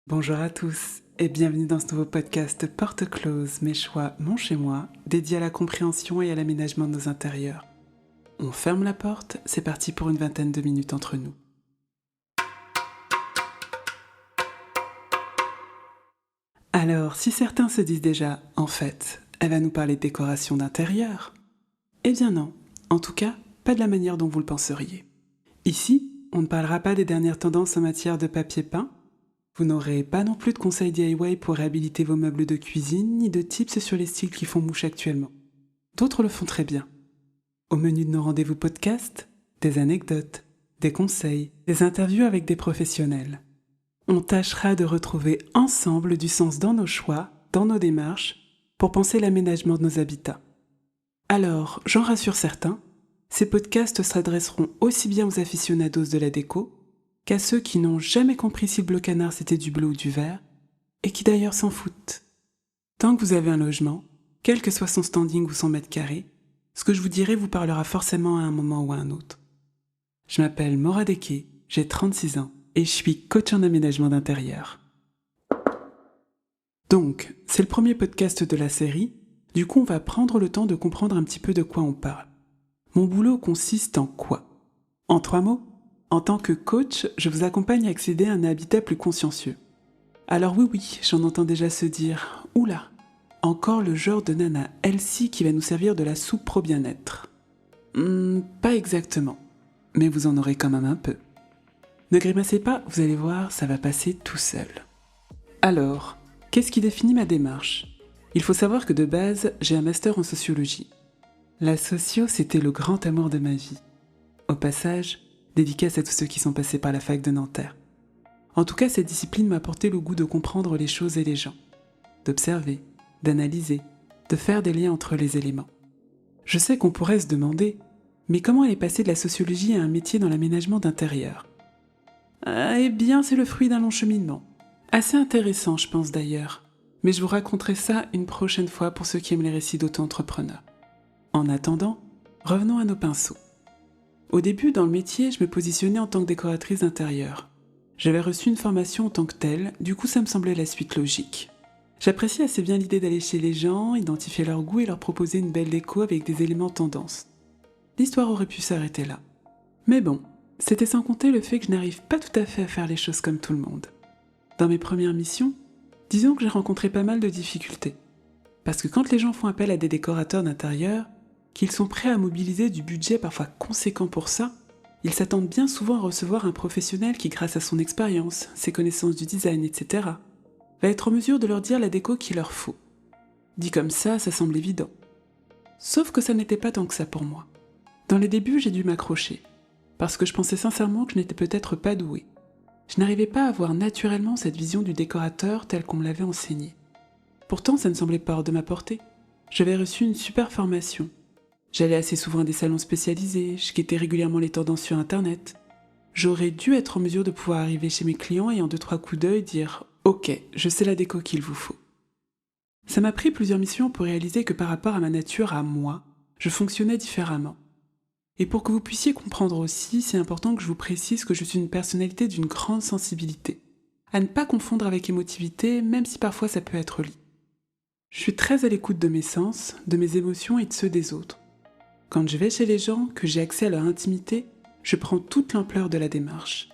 Bonjour à tous et bienvenue dans ce nouveau podcast Porte Close, mes choix, mon chez moi, dédié à la compréhension et à l'aménagement de nos intérieurs. On ferme la porte, c'est parti pour une vingtaine de minutes entre nous. Alors, si certains se disent déjà, en fait, elle va nous parler de décoration d'intérieur, eh bien non, en tout cas, pas de la manière dont vous le penseriez. Ici, on ne parlera pas des dernières tendances en matière de papier peint. Vous n'aurez pas non plus de conseils DIY pour réhabiliter vos meubles de cuisine, ni de tips sur les styles qui font mouche actuellement. D'autres le font très bien. Au menu de nos rendez-vous podcast, des anecdotes, des conseils, des interviews avec des professionnels. On tâchera de retrouver ensemble du sens dans nos choix, dans nos démarches, pour penser l'aménagement de nos habitats. Alors, j'en rassure certains, ces podcasts s'adresseront aussi bien aux aficionados de la déco qu'à ceux qui n'ont jamais compris si le bleu canard c'était du bleu ou du vert, et qui d'ailleurs s'en foutent. Tant que vous avez un logement, quel que soit son standing ou son mètre carré, ce que je vous dirai vous parlera forcément à un moment ou à un autre. Je m'appelle Maura Deke, j'ai 36 ans, et je suis coach en aménagement d'intérieur. Donc, c'est le premier podcast de la série, du coup on va prendre le temps de comprendre un petit peu de quoi on parle. Mon boulot consiste en quoi ? En 3 mots ? En tant que coach, je vous accompagne à accéder à un habitat plus consciencieux. Alors oui, j'en entends déjà se dire « Oula, encore le genre de nana healthy qui va nous servir de la soupe pro bien-être. » Pas exactement, mais vous en aurez quand même un peu. Ne grimacez pas, vous allez voir, ça va passer tout seul. Alors, qu'est-ce qui définit ma démarche ? Il faut savoir que de base, j'ai un master en sociologie. La socio, c'était le grand amour de ma vie. Au passage, dédicace à tous ceux qui sont passés par la fac de Nanterre. En tout cas, cette discipline m'a apporté le goût de comprendre les choses et les gens, d'observer, d'analyser, de faire des liens entre les éléments. Je sais qu'on pourrait se demander, mais comment elle est passée de la sociologie à un métier dans l'aménagement d'intérieur ? Eh bien, c'est le fruit d'un long cheminement. Assez intéressant, je pense d'ailleurs, mais je vous raconterai ça une prochaine fois pour ceux qui aiment les récits d'auto-entrepreneurs. En attendant, revenons à nos pinceaux. Au début, dans le métier, je me positionnais en tant que décoratrice d'intérieur. J'avais reçu une formation en tant que telle, du coup ça me semblait la suite logique. J'appréciais assez bien l'idée d'aller chez les gens, identifier leur goût et leur proposer une belle déco avec des éléments tendance. L'histoire aurait pu s'arrêter là. Mais bon, c'était sans compter le fait que je n'arrive pas tout à fait à faire les choses comme tout le monde. Dans mes premières missions, disons que j'ai rencontré pas mal de difficultés. Parce que quand les gens font appel à des décorateurs d'intérieur, qu'ils sont prêts à mobiliser du budget parfois conséquent pour ça, ils s'attendent bien souvent à recevoir un professionnel qui, grâce à son expérience, ses connaissances du design, etc., va être en mesure de leur dire la déco qu'il leur faut. Dit comme ça semble évident. Sauf que ça n'était pas tant que ça pour moi. Dans les débuts, j'ai dû m'accrocher, parce que je pensais sincèrement que je n'étais peut-être pas douée. Je n'arrivais pas à avoir naturellement cette vision du décorateur telle qu'on me l'avait enseignée. Pourtant, ça ne semblait pas hors de ma portée. J'avais reçu une super formation. J'allais assez souvent à des salons spécialisés, je guettais régulièrement les tendances sur internet. J'aurais dû être en mesure de pouvoir arriver chez mes clients et en 2-3 coups d'œil dire « Ok, je sais la déco qu'il vous faut ». Ça m'a pris plusieurs missions pour réaliser que par rapport à ma nature, à moi, je fonctionnais différemment. Et pour que vous puissiez comprendre aussi, c'est important que je vous précise que je suis une personnalité d'une grande sensibilité. À ne pas confondre avec émotivité, même si parfois ça peut être lié. Je suis très à l'écoute de mes sens, de mes émotions et de ceux des autres. Quand je vais chez les gens, que j'ai accès à leur intimité, je prends toute l'ampleur de la démarche.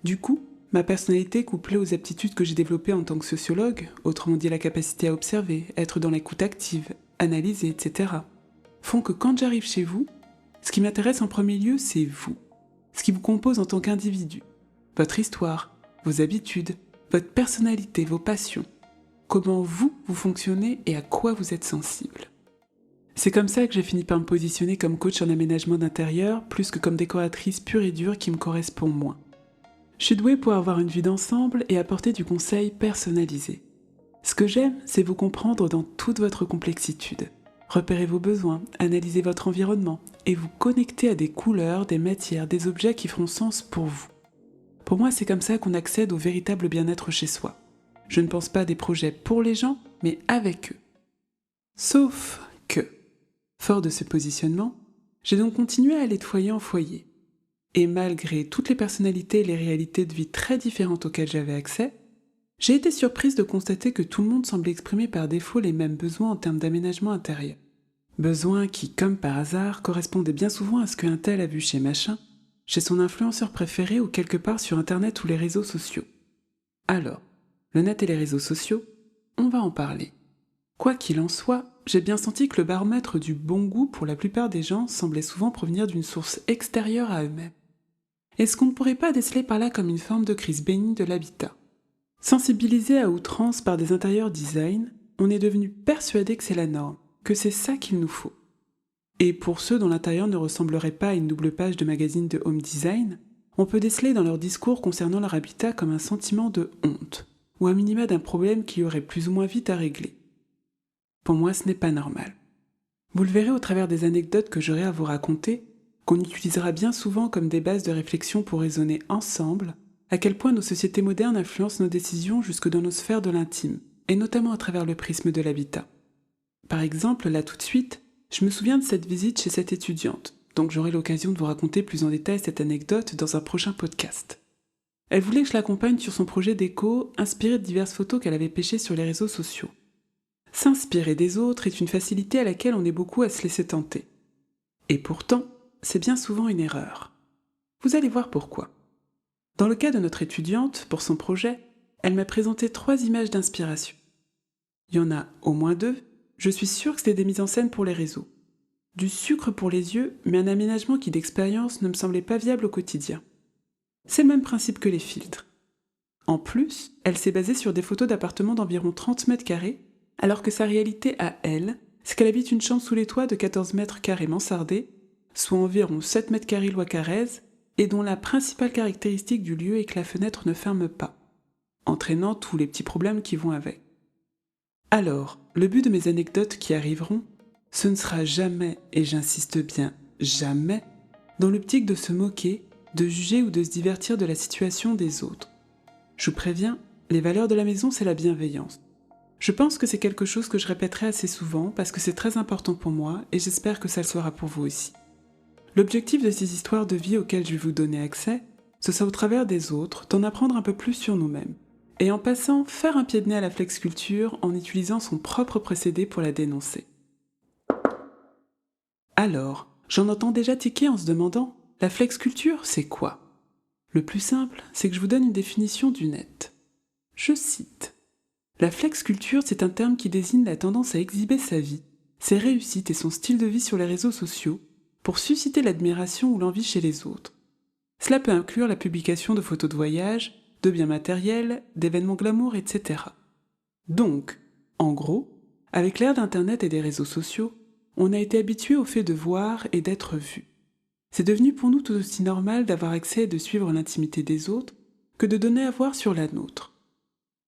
Du coup, ma personnalité couplée aux aptitudes que j'ai développées en tant que sociologue, autrement dit la capacité à observer, être dans l'écoute active, analyser, etc., font que quand j'arrive chez vous, ce qui m'intéresse en premier lieu, c'est vous. Ce qui vous compose en tant qu'individu. Votre histoire, vos habitudes, votre personnalité, vos passions. Comment vous fonctionnez et à quoi vous êtes sensible. C'est comme ça que j'ai fini par me positionner comme coach en aménagement d'intérieur, plus que comme décoratrice pure et dure qui me correspond moins. Je suis douée pour avoir une vue d'ensemble et apporter du conseil personnalisé. Ce que j'aime, c'est vous comprendre dans toute votre complexitude. Repérer vos besoins, analyser votre environnement et vous connecter à des couleurs, des matières, des objets qui feront sens pour vous. Pour moi, c'est comme ça qu'on accède au véritable bien-être chez soi. Je ne pense pas à des projets pour les gens, mais avec eux. Sauf que, fort de ce positionnement, j'ai donc continué à aller de foyer en foyer. Et malgré toutes les personnalités et les réalités de vie très différentes auxquelles j'avais accès, J'ai été surprise de constater que tout le monde semble exprimer par défaut les mêmes besoins en termes d'aménagement intérieur. Besoins qui, comme par hasard, correspondaient bien souvent à ce qu'un tel a vu chez machin, chez son influenceur préféré ou quelque part sur Internet ou les réseaux sociaux. Alors, le net et les réseaux sociaux, on va en parler. Quoi qu'il en soit, j'ai bien senti que le baromètre du bon goût pour la plupart des gens semblait souvent provenir d'une source extérieure à eux-mêmes. Est-ce qu'on ne pourrait pas déceler par là comme une forme de crise bénigne de l'habitat ? Sensibilisé à outrance par des intérieurs design, on est devenu persuadé que c'est la norme, que c'est ça qu'il nous faut. Et pour ceux dont l'intérieur ne ressemblerait pas à une double page de magazine de home design, on peut déceler dans leur discours concernant leur habitat comme un sentiment de honte, ou un minima d'un problème qui aurait plus ou moins vite à régler. Pour moi, ce n'est pas normal. Vous le verrez au travers des anecdotes que j'aurai à vous raconter, qu'on utilisera bien souvent comme des bases de réflexion pour raisonner ensemble, à quel point nos sociétés modernes influencent nos décisions jusque dans nos sphères de l'intime, et notamment à travers le prisme de l'habitat. Par exemple, là tout de suite, je me souviens de cette visite chez cette étudiante, donc j'aurai l'occasion de vous raconter plus en détail cette anecdote dans un prochain podcast. Elle voulait que je l'accompagne sur son projet déco, inspiré de diverses photos qu'elle avait pêchées sur les réseaux sociaux. S'inspirer des autres est une facilité à laquelle on est beaucoup à se laisser tenter. Et pourtant, c'est bien souvent une erreur. Vous allez voir pourquoi. Dans le cas de notre étudiante, pour son projet, elle m'a présenté 3 images d'inspiration. Il y en a au moins 2, je suis sûre que c'était des mises en scène pour les réseaux. Du sucre pour les yeux, mais un aménagement qui d'expérience ne me semblait pas viable au quotidien. C'est le même principe que les filtres. En plus, elle s'est basée sur des photos d'appartements d'environ 30 mètres carrés, alors que sa réalité à elle, c'est qu'elle habite une chambre sous les toits de 14 mètres carrés mansardés, soit environ 7 mètres carrés loi Carrez, et dont la principale caractéristique du lieu est que la fenêtre ne ferme pas, entraînant tous les petits problèmes qui vont avec. Alors, le but de mes anecdotes qui arriveront, ce ne sera jamais, et j'insiste bien, jamais, dans l'optique de se moquer, de juger ou de se divertir de la situation des autres. Je vous préviens, les valeurs de la maison, c'est la bienveillance. Je pense que c'est quelque chose que je répéterai assez souvent parce que c'est très important pour moi et j'espère que ça le sera pour vous aussi. L'objectif de ces histoires de vie auxquelles je vais vous donner accès, ce sera au travers des autres d'en apprendre un peu plus sur nous-mêmes. Et en passant, faire un pied de nez à la flexculture en utilisant son propre procédé pour la dénoncer. Alors, j'en entends déjà tiquer en se demandant, la flexculture, c'est quoi ? Le plus simple, c'est que je vous donne une définition du net. Je cite. La flexculture, c'est un terme qui désigne la tendance à exhiber sa vie, ses réussites et son style de vie sur les réseaux sociaux, pour susciter l'admiration ou l'envie chez les autres. Cela peut inclure la publication de photos de voyage, de biens matériels, d'événements glamour, etc. Donc, en gros, avec l'ère d'Internet et des réseaux sociaux, on a été habitué au fait de voir et d'être vu. C'est devenu pour nous tout aussi normal d'avoir accès et de suivre l'intimité des autres que de donner à voir sur la nôtre.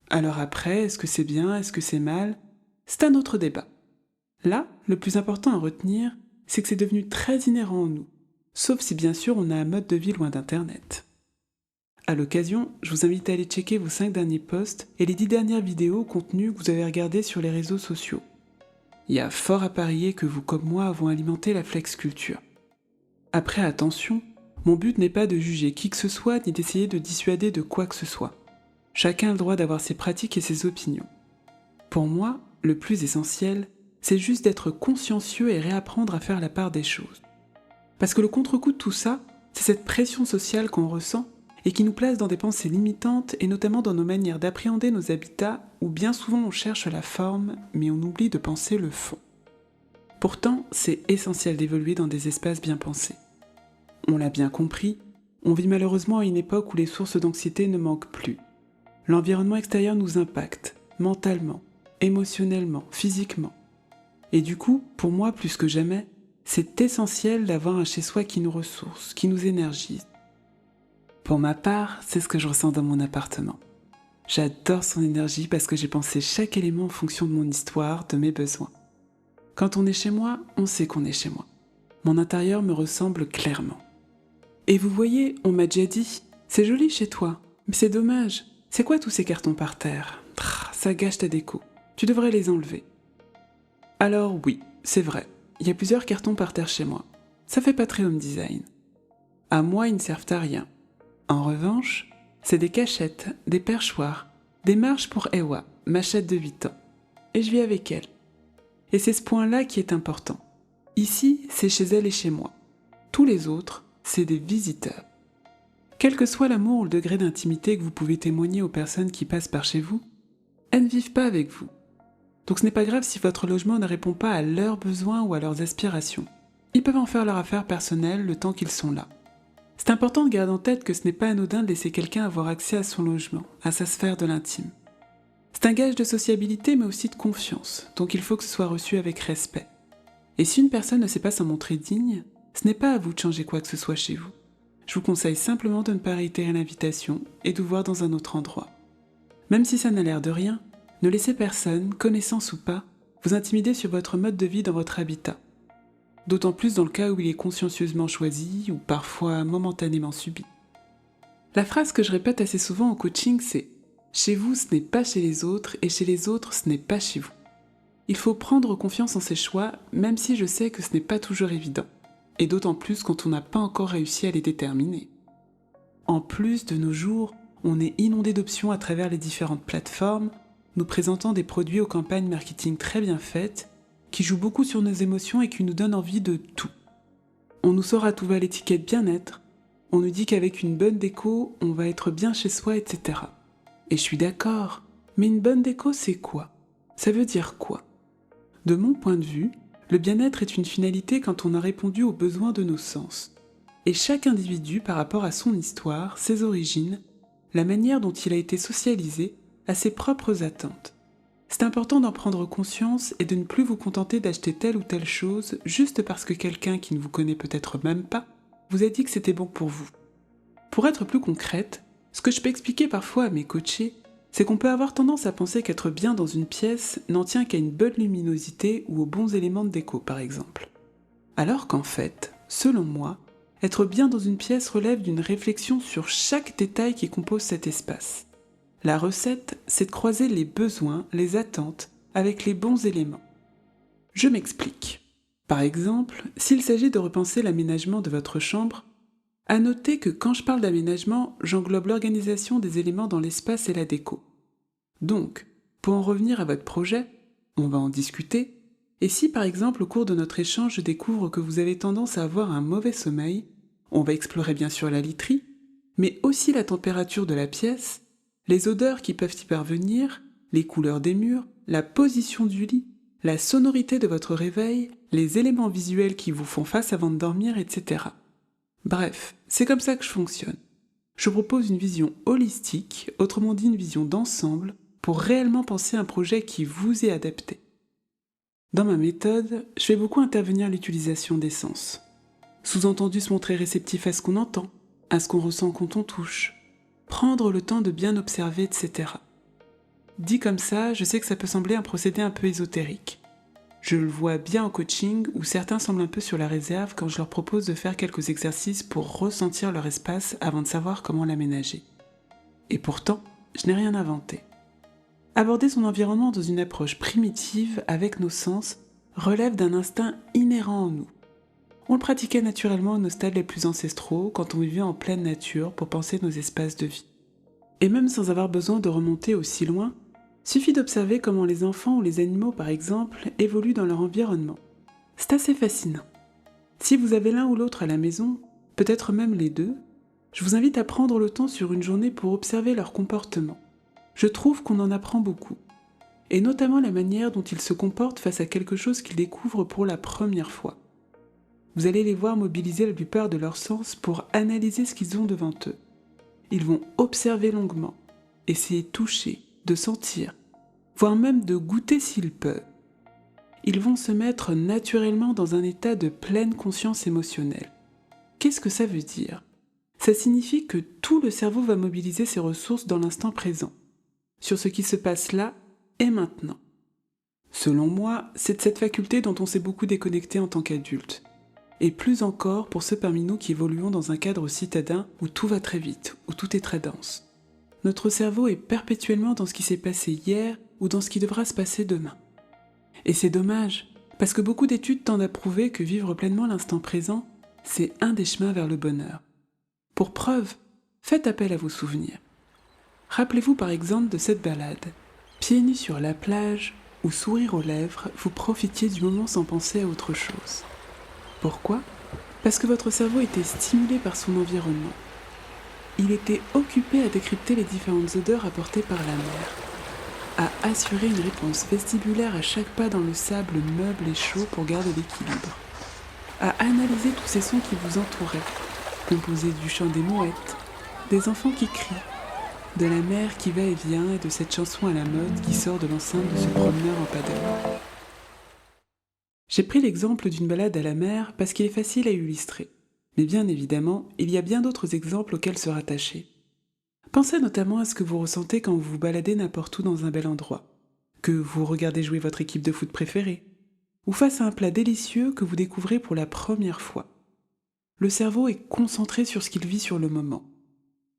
Alors après, est-ce que c'est bien, est-ce que c'est mal ? C'est un autre débat. Là, le plus important à retenir, c'est que c'est devenu très inhérent en nous, sauf si bien sûr on a un mode de vie loin d'Internet. À l'occasion, je vous invite à aller checker vos 5 derniers posts et les 10 dernières vidéos ou contenus que vous avez regardés sur les réseaux sociaux. Il y a fort à parier que vous comme moi avons alimenté la flexculture. Après attention, mon but n'est pas de juger qui que ce soit ni d'essayer de dissuader de quoi que ce soit. Chacun a le droit d'avoir ses pratiques et ses opinions. Pour moi, le plus essentiel, c'est juste d'être consciencieux et réapprendre à faire la part des choses. Parce que le contre-coup de tout ça, c'est cette pression sociale qu'on ressent et qui nous place dans des pensées limitantes et notamment dans nos manières d'appréhender nos habitats où bien souvent on cherche la forme mais on oublie de penser le fond. Pourtant, c'est essentiel d'évoluer dans des espaces bien pensés. On l'a bien compris, on vit malheureusement à une époque où les sources d'anxiété ne manquent plus. L'environnement extérieur nous impacte, mentalement, émotionnellement, physiquement. Et du coup, pour moi plus que jamais, c'est essentiel d'avoir un chez-soi qui nous ressource, qui nous énergise. Pour ma part, c'est ce que je ressens dans mon appartement. J'adore son énergie parce que j'ai pensé chaque élément en fonction de mon histoire, de mes besoins. Quand on est chez moi, on sait qu'on est chez moi. Mon intérieur me ressemble clairement. Et vous voyez, on m'a déjà dit « C'est joli chez toi, mais c'est dommage. C'est quoi tous ces cartons par terre ? Ça gâche ta déco. Tu devrais les enlever. » Alors oui, c'est vrai, il y a plusieurs cartons par terre chez moi. Ça fait pas très home design. À moi, ils ne servent à rien. En revanche, c'est des cachettes, des perchoirs, Démarche pour Ewa, ma chatte de 8 ans. Et je vis avec elle. Et c'est ce point-là qui est important. Ici, c'est chez elle et chez moi. Tous les autres, c'est des visiteurs. Quel que soit l'amour ou le degré d'intimité que vous pouvez témoigner aux personnes qui passent par chez vous, elles ne vivent pas avec vous. Donc ce n'est pas grave si votre logement ne répond pas à leurs besoins ou à leurs aspirations. Ils peuvent en faire leur affaire personnelle le temps qu'ils sont là. C'est important de garder en tête que ce n'est pas anodin de laisser quelqu'un avoir accès à son logement, à sa sphère de l'intime. C'est un gage de sociabilité mais aussi de confiance, donc il faut que ce soit reçu avec respect. Et si une personne ne sait pas s'en montrer digne, ce n'est pas à vous de changer quoi que ce soit chez vous. Je vous conseille simplement de ne pas réitérer l'invitation et de vous voir dans un autre endroit. Même si ça n'a l'air de rien, ne laissez personne, connaissance ou pas, vous intimider sur votre mode de vie dans votre habitat. D'autant plus dans le cas où il est consciencieusement choisi ou parfois momentanément subi. La phrase que je répète assez souvent en coaching, c'est « Chez vous, ce n'est pas chez les autres et chez les autres, ce n'est pas chez vous ». Il faut prendre confiance en ses choix, même si je sais que ce n'est pas toujours évident. Et d'autant plus quand on n'a pas encore réussi à les déterminer. En plus, de nos jours, on est inondé d'options à travers les différentes plateformes, nous présentant des produits aux campagnes marketing très bien faites, qui jouent beaucoup sur nos émotions et qui nous donnent envie de tout. On nous sort à tout va l'étiquette bien-être, on nous dit qu'avec une bonne déco, on va être bien chez soi, etc. Et je suis d'accord, mais une bonne déco, c'est quoi? Ça veut dire quoi? De mon point de vue, le bien-être est une finalité quand on a répondu aux besoins de nos sens. Et chaque individu, par rapport à son histoire, ses origines, la manière dont il a été socialisé, a ses propres attentes. C'est important d'en prendre conscience et de ne plus vous contenter d'acheter telle ou telle chose juste parce que quelqu'un qui ne vous connaît peut-être même pas vous a dit que c'était bon pour vous. Pour être plus concrète, ce que je peux expliquer parfois à mes coachés, c'est qu'on peut avoir tendance à penser qu'être bien dans une pièce n'en tient qu'à une bonne luminosité ou aux bons éléments de déco par exemple. Alors qu'en fait, selon moi, être bien dans une pièce relève d'une réflexion sur chaque détail qui compose cet espace. La recette, c'est de croiser les besoins, les attentes, avec les bons éléments. Je m'explique. Par exemple, s'il s'agit de repenser l'aménagement de votre chambre, à noter que quand je parle d'aménagement, j'englobe l'organisation des éléments dans l'espace et la déco. Donc, pour en revenir à votre projet, on va en discuter, et si par exemple au cours de notre échange je découvre que vous avez tendance à avoir un mauvais sommeil, on va explorer bien sûr la literie, mais aussi la température de la pièce, les odeurs qui peuvent y parvenir, les couleurs des murs, la position du lit, la sonorité de votre réveil, les éléments visuels qui vous font face avant de dormir, etc. Bref, c'est comme ça que je fonctionne. Je propose une vision holistique, autrement dit une vision d'ensemble, pour réellement penser à un projet qui vous est adapté. Dans ma méthode, je fais beaucoup intervenir l'utilisation des sens. Sous-entendu se montrer réceptif à ce qu'on entend, à ce qu'on ressent quand on touche, prendre le temps de bien observer, etc. Dit comme ça, je sais que ça peut sembler un procédé un peu ésotérique. Je le vois bien en coaching où certains semblent un peu sur la réserve quand je leur propose de faire quelques exercices pour ressentir leur espace avant de savoir comment l'aménager. Et pourtant, je n'ai rien inventé. Aborder son environnement dans une approche primitive avec nos sens relève d'un instinct inhérent en nous. On le pratiquait naturellement à nos stades les plus ancestraux quand on vivait en pleine nature pour penser nos espaces de vie. Et même sans avoir besoin de remonter aussi loin, suffit d'observer comment les enfants ou les animaux, par exemple, évoluent dans leur environnement. C'est assez fascinant. Si vous avez l'un ou l'autre à la maison, peut-être même les deux, je vous invite à prendre le temps sur une journée pour observer leur comportement. Je trouve qu'on en apprend beaucoup, et notamment la manière dont ils se comportent face à quelque chose qu'ils découvrent pour la première fois. Vous allez les voir mobiliser la plupart de leurs sens pour analyser ce qu'ils ont devant eux. Ils vont observer longuement, essayer de toucher, de sentir, voire même de goûter s'ils peuvent. Ils vont se mettre naturellement dans un état de pleine conscience émotionnelle. Qu'est-ce que ça veut dire? Ça signifie que tout le cerveau va mobiliser ses ressources dans l'instant présent, sur ce qui se passe là et maintenant. Selon moi, c'est de cette faculté dont on s'est beaucoup déconnecté en tant qu'adulte. Et plus encore pour ceux parmi nous qui évoluons dans un cadre citadin où tout va très vite, où tout est très dense. Notre cerveau est perpétuellement dans ce qui s'est passé hier ou dans ce qui devra se passer demain. Et c'est dommage, parce que beaucoup d'études tendent à prouver que vivre pleinement l'instant présent, c'est un des chemins vers le bonheur. Pour preuve, faites appel à vos souvenirs. Rappelez-vous par exemple de cette balade. Pieds nus sur la plage ou sourire aux lèvres, vous profitiez du moment sans penser à autre chose. Pourquoi ? Parce que votre cerveau était stimulé par son environnement. Il était occupé à décrypter les différentes odeurs apportées par la mer, à assurer une réponse vestibulaire à chaque pas dans le sable meuble et chaud pour garder l'équilibre, à analyser tous ces sons qui vous entouraient, composés du chant des mouettes, des enfants qui crient, de la mer qui va et vient et de cette chanson à la mode qui sort de l'enceinte de ce promeneur en paddle. J'ai pris l'exemple d'une balade à la mer parce qu'il est facile à illustrer. Mais bien évidemment, il y a bien d'autres exemples auxquels se rattacher. Pensez notamment à ce que vous ressentez quand vous vous baladez n'importe où dans un bel endroit, que vous regardez jouer votre équipe de foot préférée, ou face à un plat délicieux que vous découvrez pour la première fois. Le cerveau est concentré sur ce qu'il vit sur le moment.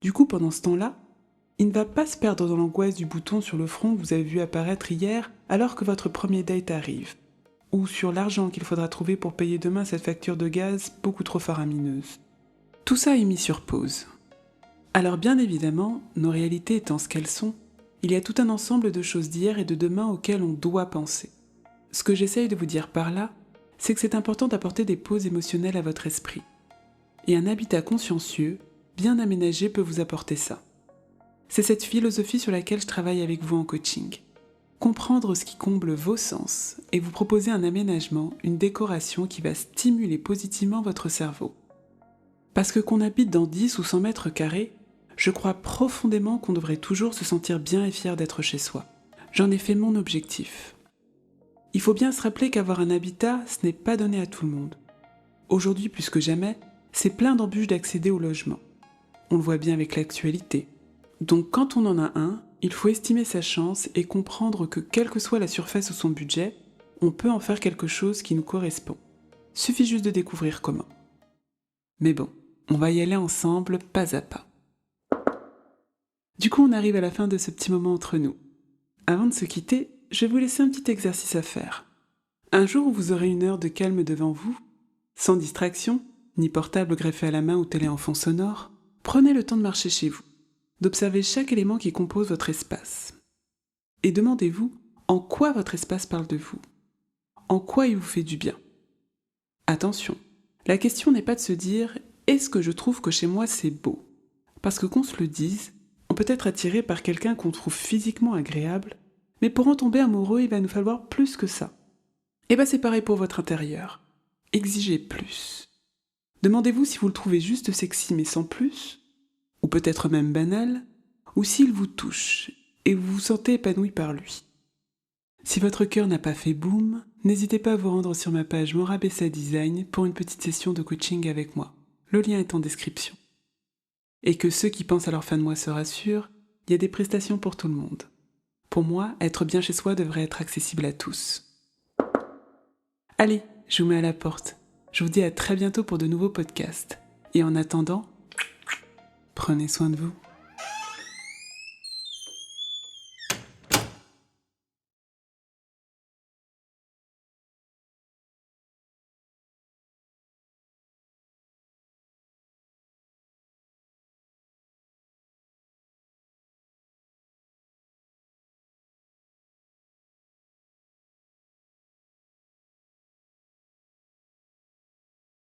Du coup, pendant ce temps-là, il ne va pas se perdre dans l'angoisse du bouton sur le front que vous avez vu apparaître hier alors que votre premier date arrive, ou sur l'argent qu'il faudra trouver pour payer demain cette facture de gaz beaucoup trop faramineuse. Tout ça est mis sur pause. Alors bien évidemment, nos réalités étant ce qu'elles sont, il y a tout un ensemble de choses d'hier et de demain auxquelles on doit penser. Ce que j'essaye de vous dire par là, c'est que c'est important d'apporter des pauses émotionnelles à votre esprit. Et un habitat consciencieux, bien aménagé, peut vous apporter ça. C'est cette philosophie sur laquelle je travaille avec vous en coaching. Comprendre ce qui comble vos sens et vous proposer un aménagement, une décoration qui va stimuler positivement votre cerveau. Parce que qu'on habite dans 10 ou 100 mètres carrés, je crois profondément qu'on devrait toujours se sentir bien et fier d'être chez soi. J'en ai fait mon objectif. Il faut bien se rappeler qu'avoir un habitat, ce n'est pas donné à tout le monde. Aujourd'hui, plus que jamais, c'est plein d'embûches d'accéder au logement. On le voit bien avec l'actualité. Donc quand on en a un, il faut estimer sa chance et comprendre que quelle que soit la surface ou son budget, on peut en faire quelque chose qui nous correspond. Suffit juste de découvrir comment. Mais bon, on va y aller ensemble, pas à pas. Du coup, on arrive à la fin de ce petit moment entre nous. Avant de se quitter, je vais vous laisser un petit exercice à faire. Un jour où vous aurez une heure de calme devant vous, sans distraction, ni portable greffé à la main ou télé en fond sonore, prenez le temps de marcher chez vous, d'observer chaque élément qui compose votre espace. Et demandez-vous en quoi votre espace parle de vous, en quoi il vous fait du bien. Attention, la question n'est pas de se dire « est-ce que je trouve que chez moi c'est beau ?» Parce que qu'on se le dise, on peut être attiré par quelqu'un qu'on trouve physiquement agréable, mais pour en tomber amoureux, il va nous falloir plus que ça. Et c'est pareil pour votre intérieur. Exigez plus. Demandez-vous si vous le trouvez juste sexy mais sans plus, ou peut-être même banal, ou s'il vous touche et vous vous sentez épanoui par lui. Si votre cœur n'a pas fait boum, n'hésitez pas à vous rendre sur ma page Morabessa Design pour une petite session de coaching avec moi. Le lien est en description. Et que ceux qui pensent à leur fin de mois se rassurent, il y a des prestations pour tout le monde. Pour moi, être bien chez soi devrait être accessible à tous. Allez, je vous mets à la porte. Je vous dis à très bientôt pour de nouveaux podcasts. Et en attendant, prenez soin de vous.